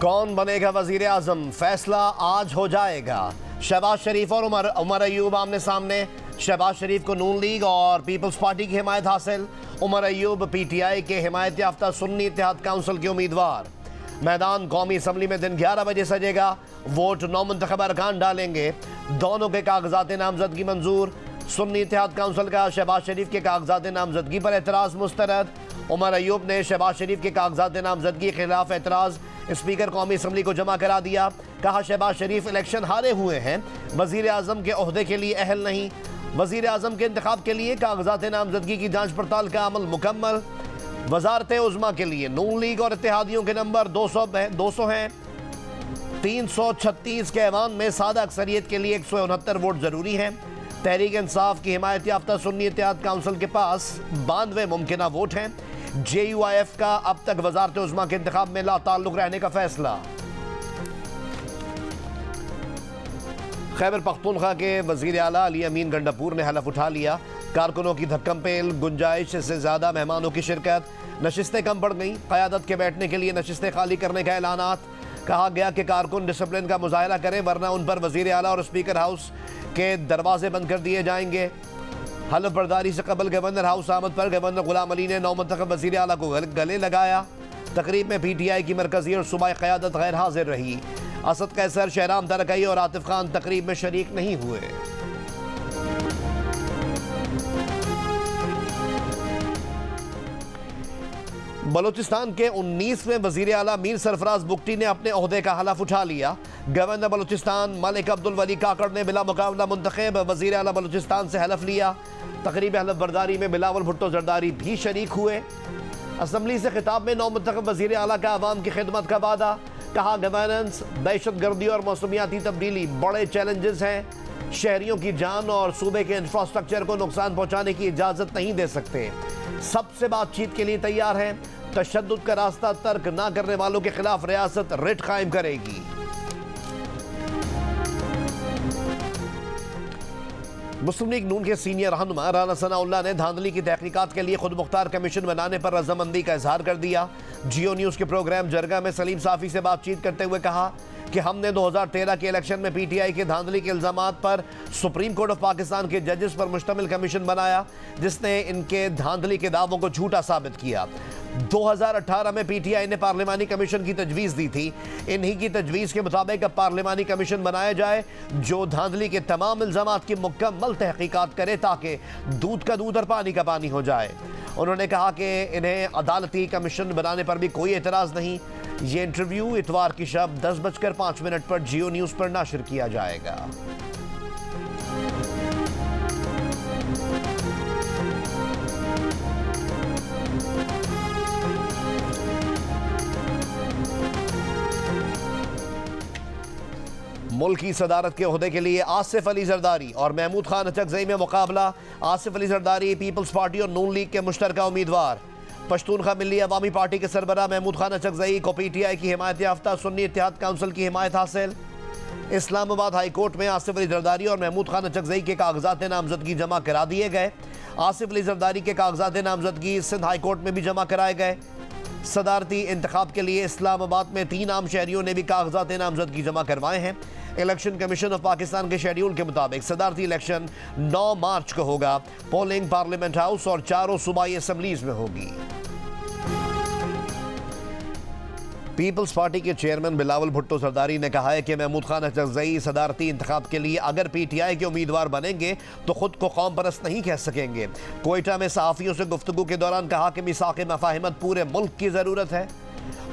कौन बनेगा वजीर आजम, फैसला आज हो जाएगा। शहबाज शरीफ और उमर अयूब आमने सामने। शहबाज शरीफ को नून लीग और पीपल्स पार्टी की हिमायत हासिल। उमर अयूब पीटीआई के हिमायत याफ्ता सुन्नी इत्तेहाद काउंसिल के उम्मीदवार। मैदान कौमी असम्बली में दिन 11 बजे सजेगा। वोट 9 मुंतखब अरकान डालेंगे। दोनों के कागजात नामजदगी मंजूर। सुन्नी इत्तेहाद काउंसिल का शहबाज शरीफ के कागजात नामजदगी पर एतराज़ मुस्तरद। उमर अयूब ने शहबाज शरीफ के कागजात नामजदगी के खिलाफ एतराज़ स्पीकर कौमी असम्बली को जमा करा दिया। कहा शहबाज शरीफ इलेक्शन हारे हुए हैं, वजीर आजम के ओहदे के लिए अहल नहीं। वजीर आजम के इंतखाब के लिए कागजात नामजदगी की जांच पड़ताल का अमल मुकम्मल। वजारत उज़्मा के लिए नून लीग और इत्तेहादियों के नंबर 200 हैं। 336 के ऐवान में सादा अक्सरियत के लिए 169 वोट जरूरी हैं। तहरीक इंसाफ की हिमायत याफ्ता सुन्नी इत्तेहाद काउंसिल के पास 92 मुमकिना वोट हैं। JUIF का अब तक वजारत उज़्मा के इंतखाब में ला ताल्लुक रहने का फैसला। खैबर पख्तूनख्वा के वजीर आला अली अमीन गंडापुर ने हलफ उठा लिया। कारकुनों की धक्कम पेल, गुंजाइश से ज़्यादा मेहमानों की शिरकत। नशिस्तें कम पड़ गईं, क़यादत के बैठने के लिए नशिस्तें खाली करने का ऐलानात। कहा गया कि कारकुन डिसिप्लिन का मुजाहरा करें वरना उन पर वजीर आला और स्पीकर हाउस के दरवाजे बंद कर दिए जाएंगे। हलफ बर्दारी से कबल गवर्नर हाउस आमद पर गवर्नर गुलाम अली ने नौ मुंतखब वजीर आला को गले लगाया। तकरीब में PTI की मरकजी और सूबाई क़यादत गैर हाजिर रही। असद कैसर, शहराम तरकई और आतिफ खान तकरीब में शरीक नहीं हुए। बलूचिस्तान के 19वें वजीर आला मीर सरफराज बुगटी ने अपने ओहदे का हलफ उठा लिया। गवर्नर बलूचिस्तान मलिक अब्दुल वली काकड़ ने बिला मुकाबला मुंतखब वजीर आला बलूचिस्तान से हलफ लिया। तकरीब हलफ बर्दारी में बिलावल भुट्टो जरदारी भी शरीक हुए। असम्बली से खिताब में नौ मुंतखब वजीर आला का अवाम की खिदमत का वादा। कहा गवर्नेंस, दहशत गर्दी और मौसमियाती तब्दीली बड़े चैलेंजेस हैं। शहरियों की जान और सूबे के इंफ्रास्ट्रक्चर को नुकसान पहुँचाने की इजाज़त नहीं दे सकते। सबसे बातचीत के लिए तैयार हैं। तशद्दुद का रास्ता तर्क ना करने वालों के खिलाफ रियासत रिट कायम करेगी। मुस्लिम लीग नून के सीनियर रहनुमा राना सनाउल्लाह ने धांधली की तहकीकात के लिए खुद मुख्तार कमीशन बनाने पर रजामंदी का इजहार कर दिया। जियो न्यूज़ के प्रोग्राम जरगा में सलीम साफ़ी से बातचीत करते हुए कहा कि हमने 2013 के इलेक्शन में PTI के धांधली के इल्ज़ामात पर सुप्रीम कोर्ट ऑफ पाकिस्तान के जजेस पर मुश्तमिल कमीशन बनाया, जिसने इनके धांधली के दावों को झूठा साबित किया। 2018 में PTI ने पार्लिमानी कमीशन की तजवीज़ दी थी। इन्हीं की तजवीज़ के मुताबिक अब पार्लिमानी कमीशन बनाया जाए जो धांधली के तमाम इल्ज़ामात की मुकम्मल तहकीकात करे ताकि दूध का दूध और पानी का पानी हो जाए। उन्होंने कहा कि इन्हें अदालती कमीशन बनाने पर भी कोई एतराज़ नहीं। ये इंटरव्यू इतवार की शब 10:05 पर जियो न्यूज़ पर नशर किया जाएगा। मुल्क की सदारत के ओहदे के लिए आसिफ अली जरदारी और महमूद खान अचकजई में मुकाबला। आसिफ अली जरदारी पीपल्स पार्टी और नून लीग के मुश्तरका उम्मीदवार। पश्तूनख्वा मिल्ली अवामी पार्टी के सरबराह महमूद खान अचकजई को PTI की हिमायत याफ्ता सुन्नी इत्तेहाद काउंसिल की हिमायत हासिल। इस्लामाबाद हाई कोर्ट में आसिफ अली जरदारी और महमूद खान अचकजई के कागजात नामजदगी जमा करा दिए गए। आसिफ अली जरदारी के कागजात नामजदगी सिंध हाई कोर्ट में भी जमा कराए गए। सदारती इंतखाब के लिए इस्लामाबाद में 3 आम शहरियों ने भी कागजात नामजदगी जमा करवाए हैं। इलेक्शन कमीशन ऑफ पाकिस्तान के शेड्यूल के मुताबिक सदारती इलेक्शन 9 मार्च को होगा। पोलिंग पार्लियामेंट हाउस और 4 सूबाई असम्बलीज में होगी। पीपल्स पार्टी के चेयरमैन बिलावल भुट्टो जरदारी ने कहा है कि महमूद खान अचकजई सदारती इंतखाब के लिए अगर PTI के उम्मीदवार बनेंगे तो खुद को कौम परस्त नहीं कह सकेंगे। कोयटा में सहाफ़ियों से गुफ्तगू के दौरान कहा कि मिसाक़ मफ़ाहिमत पूरे मुल्क की ज़रूरत है।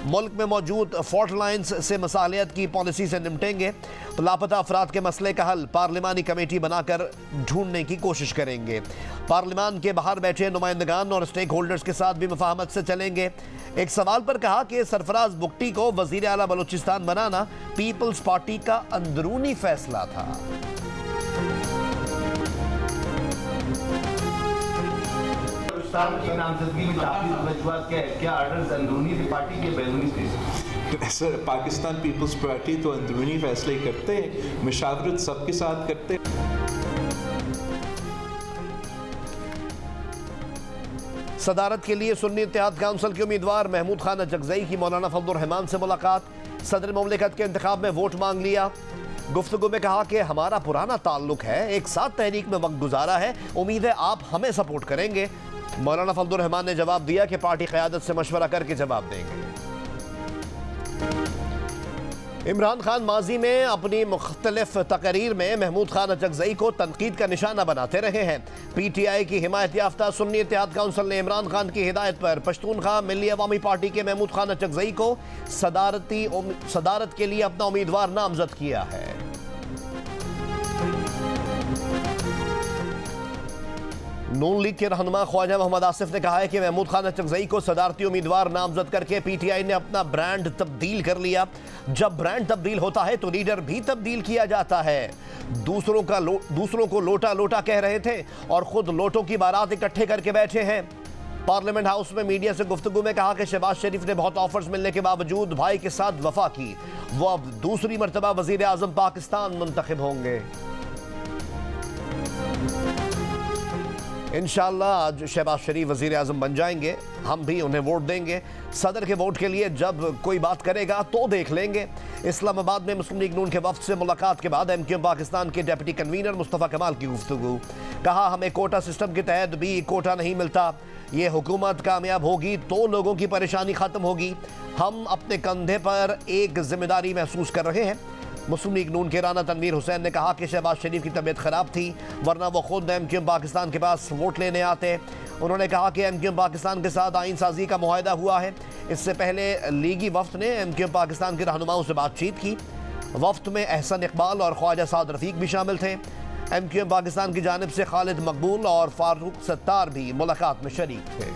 मुल्क में मौजूद फॉल्ट लाइन्स से मसालियत की पॉलिसी से निपटेंगे। तो लापता अफराद के मसले का हल पार्लिमानी कमेटी बनाकर ढूंढने की कोशिश करेंगे। पार्लिमान के बाहर बैठे नुमाइंदगान और स्टेक होल्डर्स के साथ भी मुफाहमत से चलेंगे। एक सवाल पर कहा कि सरफराज बुगटी को वजीर आला बलूचिस्तान बनाना पीपल्स पार्टी का अंदरूनी फैसला था। की नामजदगी में क्या आर्डर्स अंदरूनी थी पार्टी के बैरूनी थे? सर, पाकिस्तान पीपल्स पार्टी तो अंदरूनी फैसले करते हैं, मुशावरत सबके साथ करते हैं। सदारत के लिए सुन्नी इत्तेहाद काउंसिल के उम्मीदवार महमूद खान अचकजई की मौलाना फजलुर रहमान से मुलाकात। सदर मुमलिकत के इंतखाब में वोट मांग लिया। गुफ्तगू में कहा कि हमारा पुराना ताल्लुक है, एक साथ तहरीक में वक्त गुजारा है, उम्मीद है आप हमें सपोर्ट करेंगे। मौलाना फजलुर रहमान ने जवाब दिया कि पार्टी क़यादत से मशवरा करके जवाब देंगे। इमरान खान माजी में अपनी मुख्तलिफ तकरीर में महमूद खान अचकजई को तनकीद का निशाना बनाते रहे हैं। PTI की हिमायत याफ्ता सुन्नी इत्तेहाद काउंसिल ने इमरान खान की हिदायत पर पश्तूनख्वा मिल्ली अवामी पार्टी के महमूद खान अचकजई को सदारत के लिए अपना उम्मीदवार नामजद किया है। नून लीग के रहनुमा ख्वाजा मोहम्मद आसिफ ने कहा है कि महमूद खान अचकजई को सदारती उम्मीदवार नामजद करके PTI ने अपना ब्रांड तब्दील कर लिया। जब ब्रांड तब्दील होता है तो लीडर भी तब्दील किया जाता है। दूसरों को लोटा लोटा कह रहे थे और खुद लोटों की बारात इकट्ठे करके बैठे हैं। पार्लियामेंट हाउस में मीडिया से गुफ्तगू में कहा कि शहबाज शरीफ ने बहुत ऑफर्स मिलने के बावजूद भाई के साथ वफा की। वो अब दूसरी मरतबा वजीर आजम पाकिस्तान मुंतखब होंगे। इंशाअल्लाह आज शहबाज शरीफ वजीर आजम बन जाएंगे, हम भी उन्हें वोट देंगे। सदर के वोट के लिए जब कोई बात करेगा तो देख लेंगे। इस्लामाबाद में मुस्लिम लीग नून के वफ्द से मुलाकात के बाद MQM पाकिस्तान के डिप्टी कन्वीनर मुस्तफ़ा कमाल की गुफ्तगू। कहा हमें कोटा सिस्टम के तहत भी कोटा नहीं मिलता, ये हुकूमत कामयाब होगी तो लोगों की परेशानी ख़त्म होगी। हम अपने कंधे पर एक जिम्मेदारी महसूस कर रहे हैं। मुस्लिम लीग नून के राना तनवीर हुसैन ने कहा कि शहबाज शरीफ की तबीयत खराब थी, वरना वो खुद MQM पाकिस्तान के पास वोट लेने आते। उन्होंने कहा कि MQM पाकिस्तान के साथ आइन साजी का मुआहदा हुआ है। इससे पहले लीगी वफ्द ने MQM पाकिस्तान के रहनुमाओं से बातचीत की। वफ्द में अहसन इकबाल और ख्वाजा साद रफीक भी शामिल थे। MQM पाकिस्तान की जानिब से खालिद मकबूल और फारूक सत्तार भी मुलाकात में शरीक थे।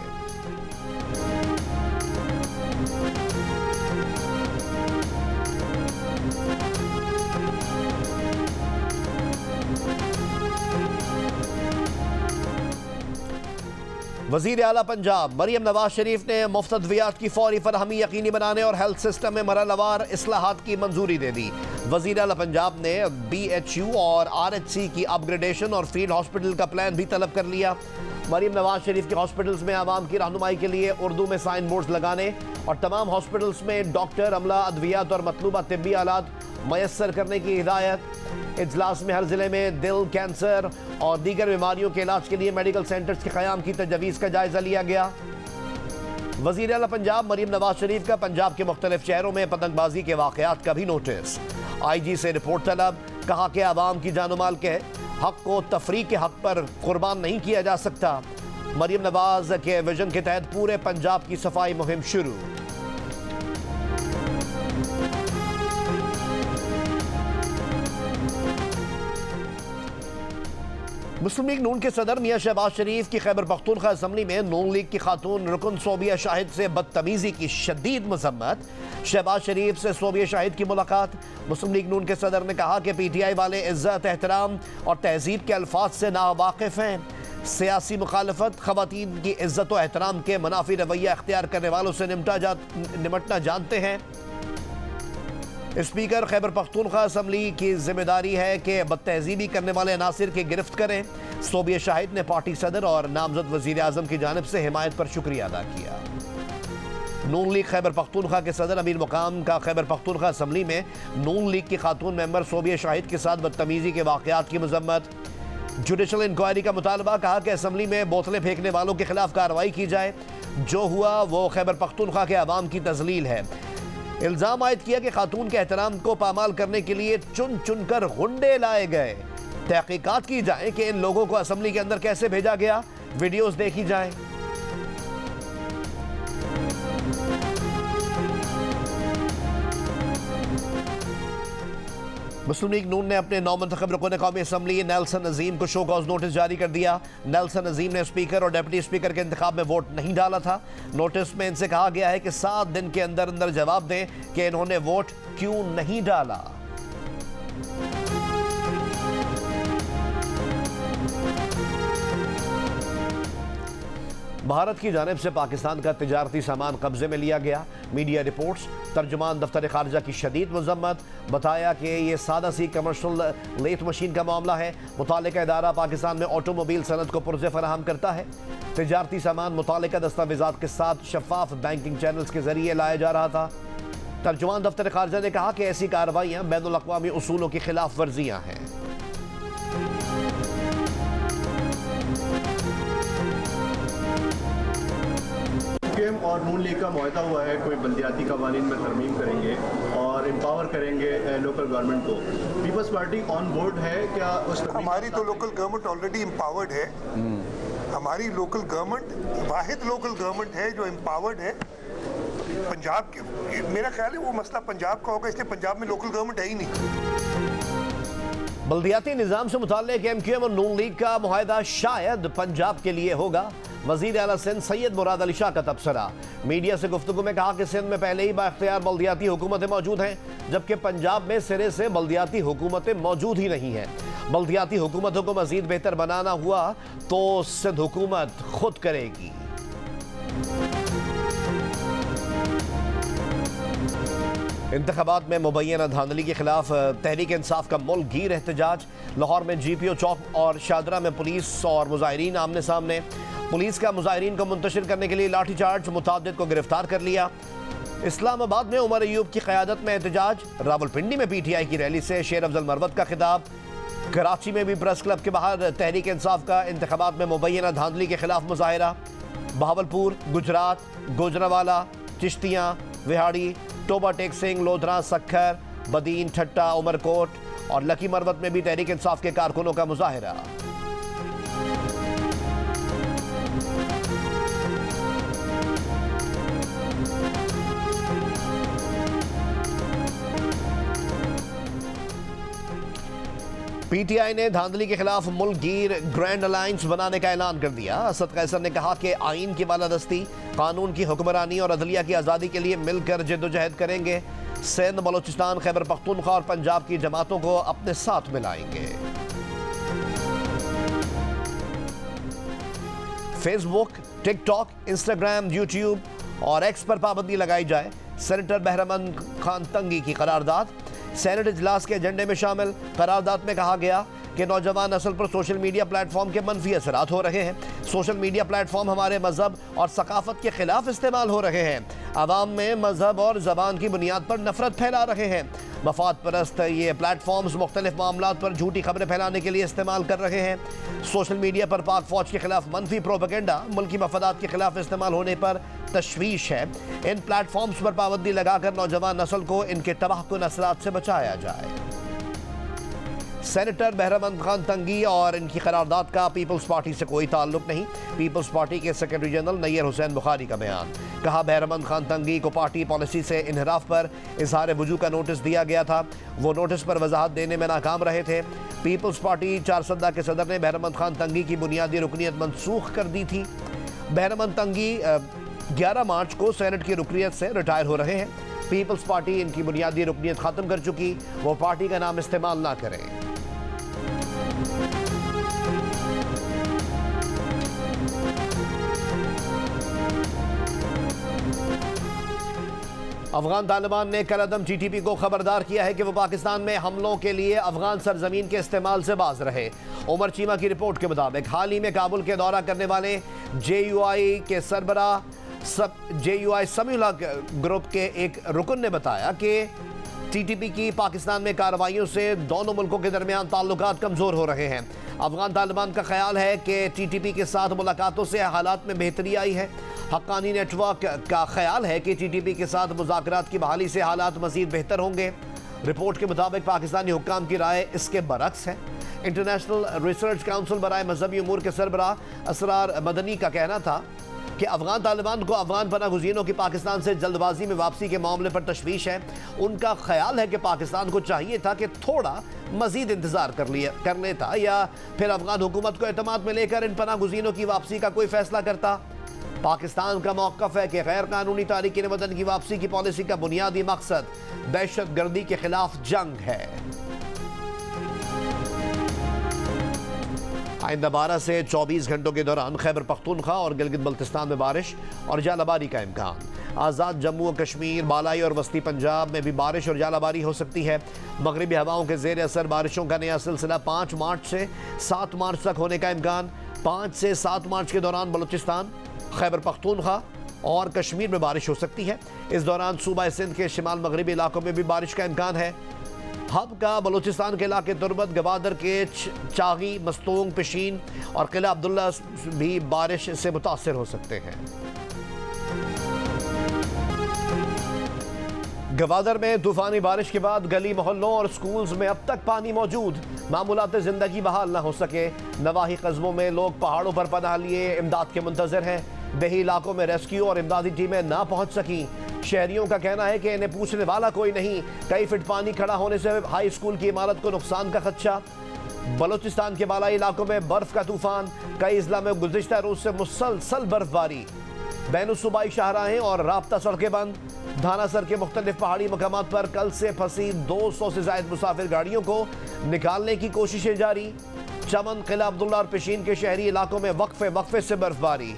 वज़ीर आला पंजाब मरियम नवाज शरीफ ने मुफ्त अद्वियात की फौरी फरहमी यकीनी बनाने और हेल्थ सिस्टम में मरहलावार इस्लाहात की मंजूरी दे दी। वज़ीर आला पंजाब ने BHU और RHC की अपग्रेडेशन और फील्ड हॉस्पिटल का प्लान भी तलब कर लिया। मरियम नवाज शरीफ के हॉस्पिटल्स में आवाम की रहनुमाई के लिए उर्दू में साइन बोर्ड्स लगाने और तमाम हॉस्पिटल्स में डॉक्टर, अमला, अद्वियात और मतलूबा तिब्बी आलात मैसर करने की हिदायत। इजलास में हर जिले में दिल, कैंसर और दीगर बीमारियों के इलाज के लिए मेडिकल सेंटर्स के क़याम की तजवीज़ का जायज़ा लिया गया। वज़ीर आला पंजाब मरियम नवाज शरीफ का पंजाब के मुख्तलिफ शहरों में पतंगबाजी के वाक़यात का भी नोटिस। IG से रिपोर्ट तलब। कहा कि आवाम की जानो माल के हक को तफरीक के हक पर कुर्बान नहीं किया जा सकता। मरियम नवाज के विजन के तहत पूरे पंजाब की सफाई मुहिम शुरू। मुस्लिम लीग नून के सदर मियां शहबाज शरीफ की खैबर पख्तूनख्वा असम्बली में नून लीग की खातून रुकन सोबिया शाहिद से बदतमीजी की शदीद मजम्मत। शहबाज शरीफ से सोबिया शाहिद की मुलाकात। मुस्लिम लीग नून के सदर ने कहा कि PTI वाले इज्जत, एहतराम और तहजीब के अल्फाज से नावाकिफ हैं। सियासी मुखालफत खवातीन की इज्जत और एहतराम के मुनाफी रवैया अख्तियार करने वालों से निमटना जानते हैं। स्पीकर खैबर पख्तूनख्वा असम्बली की जिम्मेदारी है कि बदतहजीबी करने वाले अनासिर की गिरफ्त करें। सोबिया शाहिद ने पार्टी सदर और नामजद वजीर आजम की जानिब से हिमायत पर शुक्रिया अदा किया। नून लीग खैबर पख्तूनख्वा के सदर अमीर मुकाम का खैबर पख्तूनख्वा असम्बली में नून लीग की खातून मेंबर सोबिया शाहिद के साथ बदतमीजी के वाक़यात की मजम्मत। जुडिशल इंक्वायरी का मुतालबा। कहा कि असम्बली में बोतलें फेंकने वालों के खिलाफ कार्रवाई की जाए। जो हुआ वो खैबर पख्तूनख्वा के अवाम की तजलील है। इल्ज़ाम आयद किया कि खातून के एहतराम को पामाल करने के लिए चुन चुन कर गुंडे लाए गए। तहकीकात की जाए कि इन लोगों को असम्बली के अंदर कैसे भेजा गया, वीडियोस देखी जाए। मुस्लिम लीग नून ने अपने नौमुंतखब रुकन कौमी असम्बली नेल्सन नज़ीम को शो कॉज नोटिस जारी कर दिया। नेल्सन नज़ीम ने स्पीकर और डिप्टी स्पीकर के इंतखाब में वोट नहीं डाला था। नोटिस में इनसे कहा गया है कि 7 दिन के अंदर अंदर जवाब दें कि इन्होंने वोट क्यों नहीं डाला। भारत की जानिब से पाकिस्तान का तिजारती सामान कब्जे में लिया गया। Media reports. तर्जुमान दफ्तर खारजा की शदीद मजम्मत। बताया कि यह सादा सी कमर्शल लेथ मशीन का मामला है। मुतालिका इदारा पाकिस्तान में ऑटोमोबाइल सनत को पुर्जे फराहम करता है। तिजारती सामान मुतालिका दस्तावेजात के साथ शफाफ बैंकिंग चैनल्स के जरिए लाया जा रहा था। तर्जुमान दफ्तर खारजा ने कहा कि ऐसी कार्रवाइयाँ बैनुल अक़वामी उसूलों की खिलाफ वर्जियाँ हैं। और नून लीग का मुआहदा हुआ है, कोई बल्दियाती कवानीन में तरमीम करेंगे और एम्पावर करेंगे लोकल गवर्नमेंट को। पीपल्स पार्टी ऑन बोर्ड है क्या? हमारी तो लोकल गवर्नमेंट ऑलरेडी एम्पावर्ड है। हमारी लोकल गवर्नमेंट वाहिद लोकल गवर्नमेंट है जो एम्पावर्ड है पंजाब के। मेरा ख्याल है वो मसला पंजाब का होगा, इसलिए पंजाब में लोकल गवर्नमेंट है ही नहीं। बल्दियाती निज़ाम से मुताल्लिक़ MQM और नून लीग का मुआहदा शायद पंजाब के लिए होगा। वज़ीर आला सिंध सैयद मुराद अली शाह का तबसरा। मीडिया से गुफ्तगू में कहा कि सिंध में पहले ही बाख्तियार बल्दियाती हुकूमतें मौजूद हैं, जबकि पंजाब में सिरे से बल्दियाती हुकूमतें मौजूद ही नहीं हैं। बल्दियाती हुकूमतों को मज़ीद बेहतर बनाना हुआ तो सिंध हुकूमत खुद करेगी। इंतखाबात में मुबैना धांधली के खिलाफ तहरीक इंसाफ का मुल्क गिर एहतजाज। लाहौर में GPO चौक और शादरा में पुलिस और मुजाहिरीन आमने सामने। पुलिस का मुजाहिरीन को मुंतशिर करने के लिए लाठीचार्ज, मुतादिद को गिरफ्तार कर लिया। इस्लामाबाद में उमर अयूब की क़यादत में एहतजाज। रावलपिंडी में PTI की रैली से शेर अफजल मरवत का खिताब। कराची में भी प्रेस क्लब के बाहर तहरीक इंसाफ का इंतखाबात में मुबैना धांधली के खिलाफ मुजाहिरा। बहावलपुर, गुजरात, गुजरावाला, चिश्तियाँ, विहाड़ी, टोबा टेक सिंह, लोधरा, सक्खर, बदीन, ठट्टा, उमरकोट और लकी मरवत में भी तहरीक इंसाफ के कारकुनों का मुजाहिरा। PTI ने धांधली के खिलाफ मुल्क गिर ग्रैंड अलायंस बनाने का ऐलान कर दिया। असद कैसर ने कहा कि आइन की बालादस्ती, कानून की हुक्मरानी और अदलिया की आज़ादी के लिए मिलकर जद्दोजहद करेंगे। सिंध, बलोचिस्तान, खैबर पख्तूनख्वा और पंजाब की जमातों को अपने साथ मिलाएंगे। फेसबुक, टिकटॉक, इंस्टाग्राम, यूट्यूब और एक्स पर पाबंदी लगाई जाए। सेनेटर बहरमन खान तंगी की करारदाद सेनेट इजलास के एजेंडे में शामिल। करारदाद में कहा गया कि नौजवान नस्ल पर सोशल मीडिया प्लेटफॉर्म के मनफी असरात हो रहे हैं। सोशल मीडिया प्लेटफॉर्म हमारे मजहब और सकाफत के खिलाफ इस्तेमाल हो रहे हैं। आवाम में मजहब और ज़बान की बुनियाद पर नफरत फैला रहे हैं। मफाद परस्त ये प्लेटफॉर्म्स मुख्तलिफ मामलात पर झूठी खबरें फैलाने के लिए इस्तेमाल कर रहे हैं। सोशल मीडिया पर पाक फौज के खिलाफ मनफी प्रोपेगेंडा मुल्की मफादात के खिलाफ इस्तेमाल होने पर तशवीश है। इन प्लेटफॉर्म्स पर पाबंदी लगाकर नौजवान नस्ल को इनके तबाहकुन असरात से बचाया जाए। सेनेटर बहरमन खान तंगी और इनकी करारदाद का पीपल्स पार्टी से कोई ताल्लुक नहीं। पीपल्स पार्टी के सेक्रेटरी जनरल नैयर हुसैन बुखारी का बयान। कहा, बहरमन खान तंगी को पार्टी पॉलिसी से इनहराफ पर इजहार वजू का नोटिस दिया गया था। वो नोटिस पर वजाहत देने में नाकाम रहे थे। पीपल्स पार्टी चारसदा के सदर ने बहरमन खान तंगी की बुनियादी रुकनीत मनसूख कर दी थी। बहरमन तंगी 11 मार्च को सेनेट की रुकनीत से रिटायर हो रहे हैं। पीपल्स पार्टी इनकी बुनियादी रुकनीत ख़त्म कर चुकी, वो पार्टी का नाम इस्तेमाल ना करें। अफगान तालिबान ने कलअदम TTP को खबरदार किया है कि वो पाकिस्तान में हमलों के लिए अफगान सरजमीन के इस्तेमाल से बाज रहे। उमर चीमा की रिपोर्ट के मुताबिक हाल ही में काबुल के दौरा करने वाले JUI के सरबराह JUI समूला ग्रुप के एक रुकन ने बताया कि TTP की पाकिस्तान में कार्रवाइयों से दोनों मुल्कों के दरमियान ताल्लुकात कमज़ोर हो रहे हैं। अफगान तालिबान का ख्याल है कि TTP के साथ मुलाकातों से हालात में बेहतरी आई है। हक्कानी नेटवर्क का ख्याल है कि TTP के साथ मुज़ाकरात की बहाली से हालात मज़ीद बेहतर होंगे। रिपोर्ट के मुताबिक पाकिस्तानी हुक्काम की राय इसके बरक्स है। इंटरनेशनल रिसर्च काउंसिल बराए मजहबी उमूर के सरबराह असरार मदनी का कहना था कि अफगान तालिबान को अफगान पनागुज़ीनों की पाकिस्तान से जल्दबाजी में वापसी के मामले पर तशवीश है। उनका ख्याल है कि पाकिस्तान को चाहिए था कि थोड़ा मज़ीद इंतज़ार कर लेता या फिर अफगान हुकूमत को एतमाद में लेकर इन पनागुज़ीनों की वापसी का कोई फैसला करता। पाकिस्तान का मौक़िफ़ है कि गैर कानूनी तारिकीन वतन की वापसी की पॉलिसी का बुनियादी मकसद दहशत गर्दी के खिलाफ जंग है। आइंदा 12 से 24 घंटों के दौरान खैबर पख्तूनख्वा और गिलगित बल्तिस्तान में बारिश और जालाबारी का इम्कान। आज़ाद जम्मू और कश्मीर, बालाई और वस्ती पंजाब में भी बारिश और जालाबारी हो सकती है। मगरबी हवाओं के ज़ेर असर बारिशों का नया सिलसिला 5 मार्च से 7 मार्च तक होने का इम्कान। 5 से 7 मार्च के दौरान बलूचिस्तान, खैबर पख्तूनख्वा, और कश्मीर में बारिश हो सकती है। इस दौरान सूबा सिंध के शिमाल मगरबी इलाकों में भी बारिश का इम्कान है। हब का बलूचिस्तान के इलाके तुर्बत, गवादर के चागी, मस्तूंग, पिशीन और किला अब्दुल्ला भी बारिश से मुतासर हो सकते हैं। गवादर में तूफानी बारिश के बाद गली मोहल्लों और स्कूल्स में अब तक पानी मौजूद, मामूलात जिंदगी बहाल न हो सके। नवाही कस्बों में लोग पहाड़ों पर पनाह लिए इमदाद के मुंतजर हैं। देही इलाकों में रेस्क्यू और इमदादी टीमें ना पहुंच सकी। शहरियों का कहना है कि इन्हें पूछने वाला कोई नहीं। कई फीट पानी खड़ा होने से हाई स्कूल की इमारत को नुकसान का खदशा। बलूचिस्तान के बालाई इलाकों में बर्फ का तूफान, कई इजला में गुज़िश्ता रोज से मुसलसल बर्फबारी। बैनुसूबाई शाहराहें और राब्ता सड़कें बंद। धानासर के मुख्तलिफ पहाड़ी मकामात पर कल से फंसी 200 से ज्यादा मुसाफिर गाड़ियों को निकालने की कोशिशें जारी। चमन, किला अब्दुल्ला और पिशीन के शहरी इलाकों में वक्फे से बर्फबारी।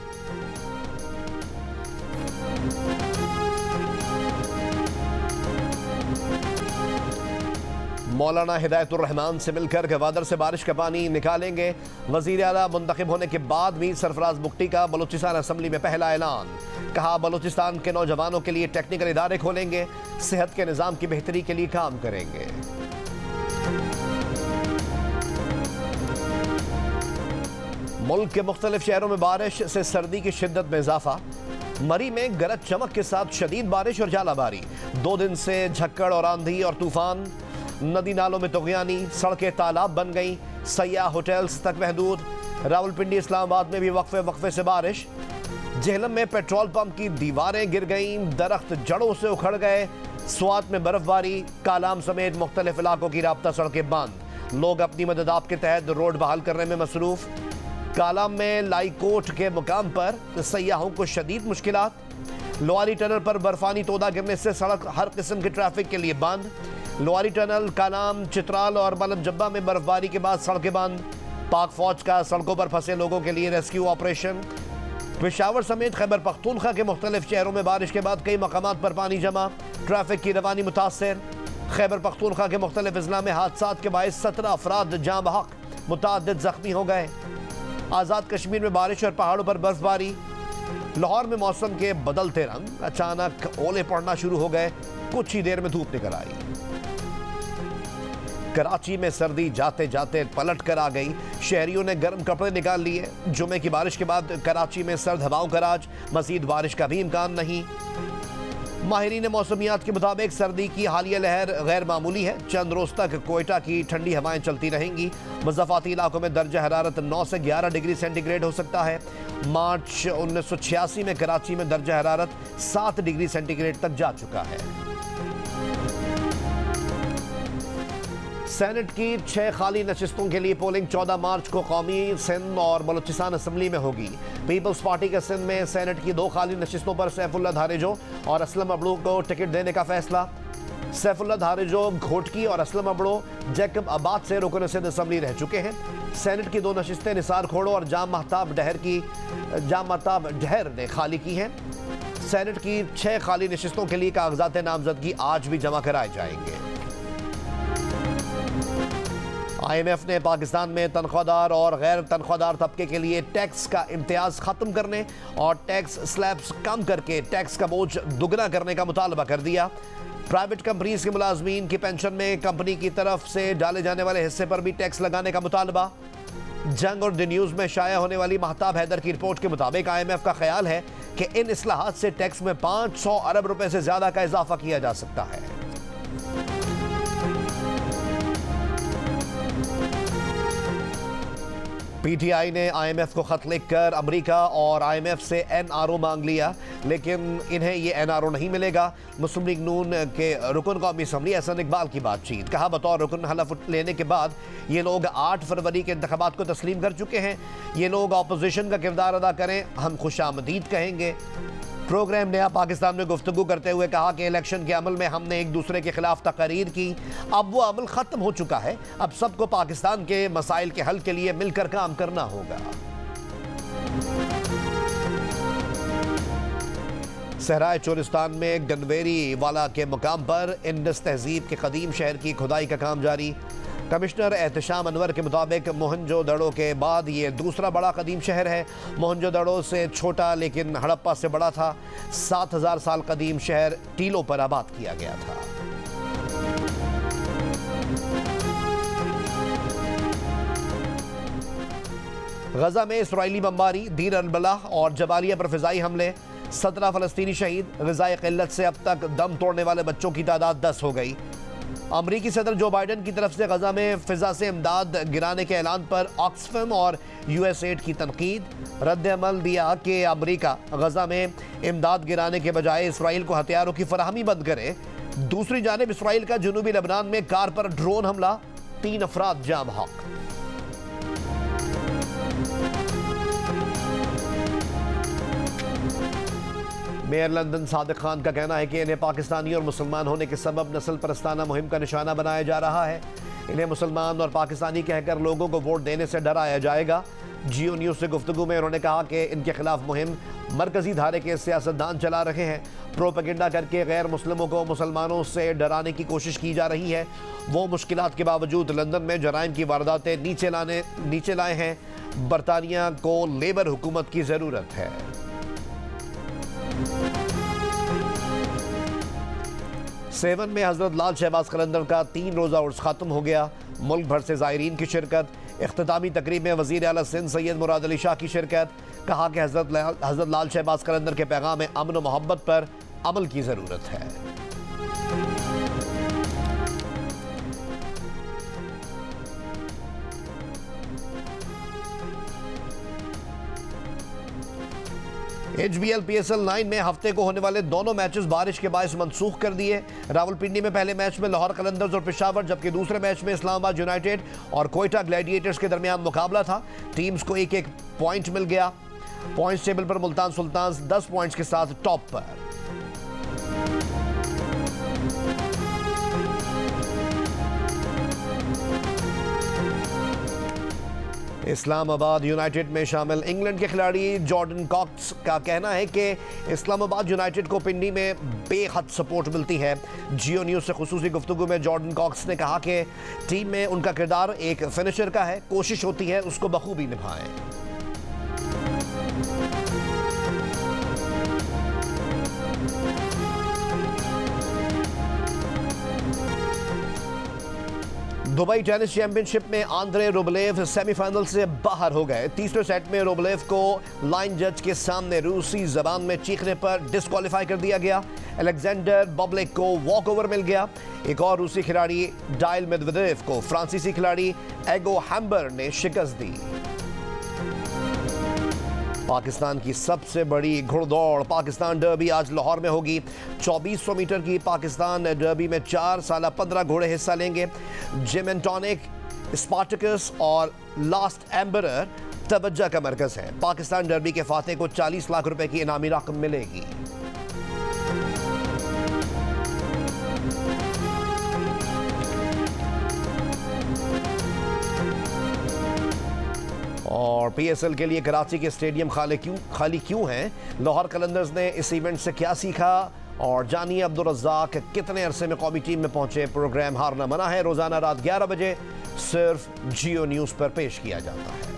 मौलाना हिदायतुर रहमान से मिलकर गवादर से बारिश का पानी निकालेंगे। वजीर आला मुंतखब होने के बाद भी सरफराज बुगटी का बलूचिस्तान असम्बली में पहला ऐलान। कहा, बलूचिस्तान के नौजवानों के लिए टेक्निकल इदारे खोलेंगे, सेहत के निज़ाम की बेहतरी के लिए काम करेंगे। मुल्क के मुख्तलिफ शहरों में बारिश से सर्दी की शिद्दत में इजाफा। मरी में गरज चमक के साथ शदीद बारिश और जालाबारी। 2 दिन से झक्कड़ और आंधी और तूफान। नदी नालों में तुग़यानी, सड़कें तालाब बन गई। सयाह होटल्स तक महदूद। रावलपिंडी, इस्लामाबाद में भी वक्फे से बारिश। जेहलम में पेट्रोल पंप की दीवारें गिर गईं, दरख्त जड़ों से उखड़ गए। स्वात में बर्फबारी। कालाम समेत मुख्तलिफ इलाकों की राब्ता सड़कें बंद। लोग अपनी मदद आप के तहत रोड बहाल करने में मसरूफ। कालाम में लाईकोट के मुकाम पर सयाहों को शदीद मुश्किलात। लोआरी टनल पर बर्फानी तोदा गिरने से सड़क हर किस्म के ट्रैफिक के लिए बंद। लोआरी टनल, कालाम, चित्राल और मलम जब्बा में बर्फबारी के बाद सड़कें बंद। पाक फौज का सड़कों पर फंसे लोगों के लिए रेस्क्यू ऑपरेशन। पेशावर समेत खैबर पख्तूनख्वा के मुख्तलिफ शहरों में बारिश के बाद कई मकामात पर पानी जमा, ट्रैफिक की रवानी मुतासर। खैबर पख्तूनख्वा के मुख्तलिफ अजला में हादसात के बायस 17 अफराद जाँ बहक, मुतअद्दिद जख्मी हो गए। आज़ाद कश्मीर में बारिश और पहाड़ों पर बर्फबारी। लाहौर में मौसम के बदलते रंग, अचानक ओले पड़ना शुरू हो गए, कुछ ही देर में धूप निकल आई। कराची में सर्दी जाते जाते पलट कर आ गई। शहरियों ने गर्म कपड़े निकाल लिए। जुमे की बारिश के बाद कराची में सर्द हवाओं का राज, मजीद बारिश का भी इम्कान नहीं। माहिरीन मौसमियात के मुताबिक सर्दी की हालिया लहर गैर मामूली है। चंद रोज तक कोयटा की ठंडी हवाएं चलती रहेंगी। मुज़फ़्फ़ाती इलाकों में दर्जा हरारत 9 से 11 डिग्री सेंटीग्रेड हो सकता है। मार्च 1986 में कराची में दर्जा हरारत 7 डिग्री सेंटीग्रेड तक जा चुका है। सेनेट की 6 खाली नशिस्तों के लिए पोलिंग 14 मार्च को कौमी सिंध और बलूचिस्तान असम्बली में होगी। पीपल्स पार्टी के सिंध में सेनेट की 2 खाली नशिस्तों पर सैफुल्लाह धारेजो और असलम अबड़ो को टिकट देने का फैसला। सैफुल्लाह धारेजो घोटकी और असलम अबड़ो जैकब आबाद से रुकन सिंध असम्बली रह चुके हैं। सेनेट की 2 नशिस्तें निसार खोड़ो और जाम महताब डहर ने खाली की हैं। सेनेट की 6 खाली नशिस्तों के लिए कागजात नामजदगी आज भी जमा कराए जाएंगे। IMF ने पाकिस्तान में तनख्वाहदार और गैर तनख्वाहदार तबके के लिए टैक्स का इम्तियाज खत्म करने और टैक्स स्लैब्स कम करके टैक्स का बोझ दुगना करने का मुतालबा कर दिया। प्राइवेट कंपनीज के मुलाजमीन की पेंशन में कंपनी की तरफ से डाले जाने वाले हिस्से पर भी टैक्स लगाने का मुतालबा। जंग और द न्यूज़ में शाया होने वाली महताब हैदर की रिपोर्ट के मुताबिक IMF का ख्याल है कि इन इस्लाहात से टैक्स में 500 अरब रुपए से ज्यादा का इजाफा किया जा सकता है। PTI ने IMF को खत लिखकर अमेरिका और IMF से NRO मांग लिया, लेकिन इन्हें ये NRO नहीं मिलेगा। मुस्लिम लीग नून के रुकन कौमी असम्बली एहसन इकबाल की बातचीत। कहा, बतौर रुकन हलफ लेने के बाद ये लोग 8 फरवरी के इंतखाबात को तस्लीम कर चुके हैं। ये लोग अपोजिशन का किरदार अदा करें, हम खुशामदीद कहेंगे। प्रोग्राम नया पाकिस्तान में गुफ्तगू करते हुए कहा कि इलेक्शन के अमल में हमने एक दूसरे के खिलाफ तकरीर की, अब वो अमल ख़त्म हो चुका है। अब सबको पाकिस्तान के मसाइल के हल के लिए मिलकर काम करना होगा। सहराए चोलिस्तान में गनवेरी वाला के मुकाम पर इंडस तहजीब के कदीम शहर की खुदाई का काम जारी। कमिश्नर एहतशाम अनवर के मुताबिक मोहनजोदड़ो के बाद ये दूसरा बड़ा कदीम शहर है। मोहनजोदड़ो से छोटा लेकिन हड़प्पा से बड़ा था। 7000 साल कदीम शहर टीलों पर आबाद किया गया था। गजा में इसराइली बमबारी, दीर अल-बलाह और जबालिया पर फिजाई हमले, 17 फलस्तीनी शहीद। ग़िज़ाई क़िल्लत से अब तक दम तोड़ने वाले बच्चों की तादाद 10 हो गई। अमरीकी सदर जो बाइडन की तरफ से गजा में फिजा से इमदाद गिराने के ऐलान पर ऑक्सफैम और यूएसएड की तनकीद। रद्द अमल दिया कि अमरीका गजा में इमदाद गिराने के बजाय इसराइल को हथियारों की फराहमी बंद करे। दूसरी जानिब इसराइल का जनूबी लेबनान में कार पर ड्रोन हमला, 3 अफराद जाम हक। मेयर लंदन सादिक खान का कहना है कि इन्हें पाकिस्तानी और मुसलमान होने के सबब नस्ल परस्ताना मुहिम का निशाना बनाया जा रहा है। इन्हें मुसलमान और पाकिस्तानी कहकर लोगों को वोट देने से डराया जाएगा। जियो न्यूज़ से गुफ्तगू में उन्होंने कहा कि इनके खिलाफ मुहिम मरकजी धारे के सियासतदान चला रहे हैं। प्रोपेगेंडा करके गैर मुस्लिमों को मुसलमानों से डराने की कोशिश की जा रही है। वो मुश्किलात के बावजूद लंदन में जराइम की वारदातें नीचे लाए हैं। बरतानिया को लेबर हुकूमत की ज़रूरत है। सेवन में हजरत लाल शहबाज कलंदर का 3 रोज़ा उर्स खत्म हो गया। मुल्क भर से ज़ायरीन की शिरकत। इख्तितामी तकरीब में वज़ीर आला सिंध सैयद मुराद अली शाह की शिरकत। कहा कि हजरत लाल शहबाज कलंदर के पैगाम में अमन व मोहब्बत पर अमल की ज़रूरत है। HBL PSL 9 में हफ्ते को होने वाले दोनों मैचेस बारिश के बायस मंसूख कर दिए। रावलपिंडी में पहले मैच में लाहौर कलंदर्स और पेशावर, जबकि दूसरे मैच में इस्लामाबाद यूनाइटेड और कोयटा ग्लैडिएटर्स के दरमियान मुकाबला था। टीम्स को एक पॉइंट मिल गया। पॉइंट्स टेबल पर मुल्तान सुल्तान्स 10 पॉइंट्स के साथ टॉप पर। इस्लामाबाद यूनाइटेड में शामिल इंग्लैंड के खिलाड़ी जॉर्डन कॉक्स का कहना है कि इस्लामाबाद यूनाइटेड को पिंडी में बेहद सपोर्ट मिलती है। जियो न्यूज़ से खुसूसी गुफ्तगू में जॉर्डन कॉक्स ने कहा कि टीम में उनका किरदार एक फिनिशर का है, कोशिश होती है उसको बखूबी निभाएं। दुबई टेनिस चैंपियनशिप में आंद्रे रुबलेव सेमीफाइनल से बाहर हो गए। तीसरे सेट में रुबलेव को लाइन जज के सामने रूसी जबान में चीखने पर डिस्क्वालीफाई कर दिया गया। अलेक्जेंडर बबलिक को वॉक ओवर मिल गया। एक और रूसी खिलाड़ी डायल मेदवेदेव को फ्रांसीसी खिलाड़ी एगो हैम्बर ने शिकस्त दी। पाकिस्तान की सबसे बड़ी घुड़दौड़ पाकिस्तान डर्बी आज लाहौर में होगी। 2400 मीटर की पाकिस्तान डर्बी में 4 साल 15 घोड़े हिस्सा लेंगे। जिम एंड टॉनिक, स्पार्टकस और लास्ट एम्बरर तवज्जो का मरकज है। पाकिस्तान डर्बी के फातेह को 40 लाख रुपए की इनामी रकम मिलेगी। और PSL के लिए कराची के स्टेडियम खाली क्यों हैं? लाहौर कलंदर्स ने इस इवेंट से क्या सीखा? और जानिए अब्दुल रज़्ज़ाक कितने अरसे में कौमी टीम में पहुंचे। प्रोग्राम हारना मना है, रोजाना रात 11 बजे सिर्फ जियो न्यूज़ पर पेश किया जाता है।